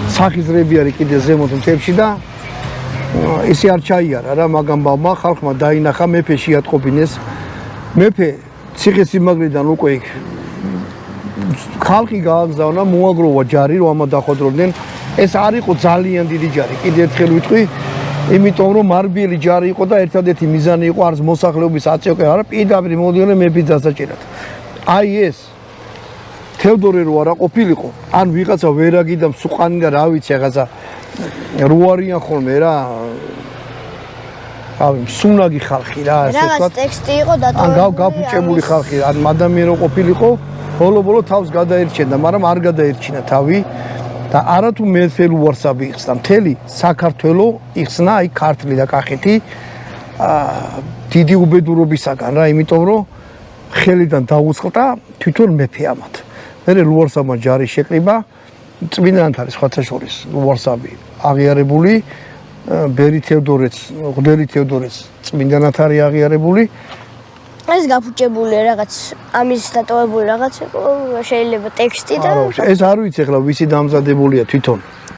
სახიზრები არის კიდე ზემოთ მთებში და ისე არ ჩაიარა რა მაგამ ბავმა ხალხმა დაინახა მეფე შეატყობინეს მეფე ციხესიმაგრიდან უკვე იქ ხალხი გააგზავნა მოაგროვა ჯარი რომ ამა დახოდროდნენ ეს არ იყო ძალიან დიდი ჯარი კიდე ერთხელ ვიტყვი იმიტომ რომ მარბიელი ჯარი იყო და ერთადერთი მიზანი იყო არც მოსახლეობის აწევკე არა პირდაპირ მოდიოდნენ მეფის დასაჭერად აი ეს თევდორე რო არა ყოფილიყო ან ვიღაცა ვერაგი და მსუყანი და რა ვიცი რაღაცა რო არიან ხოლმე რა ავი სუნაგი ხალხი რა ასე ვთქვათ რაღაც ტექსტი იყო დატოვებული ან გაფუჭებული ხალხი ან ადამიანი რო ყოფილიყო ბოლო თავს გადაერჩენდა მაგრამ არ გადაერჩინა თავი და არათუ მეფე ლუარსაბი იხსნა მთელი საქართველო იხსნა აი ქართლი და კახეთი დიდი უბედურობისაგან რა იმიტომ რომ ხელიდან დაუწყდა თვითონ მეფე ამათ მერე ლუარსაბმა ჯარი შეკრიბა წმინდანად არის სხვათა შორის ლუარსაბი აღიარებული ბერი თევდორეც ღდელი თევდორეც წმინდანად არის აღიარებული ეს გაფუჭებული რაღაც ამის დატოვებული რაღაც შეიძლება ტექსტი და ეს არ ვიცი ახლა ვისი დამზადებულია თვითონ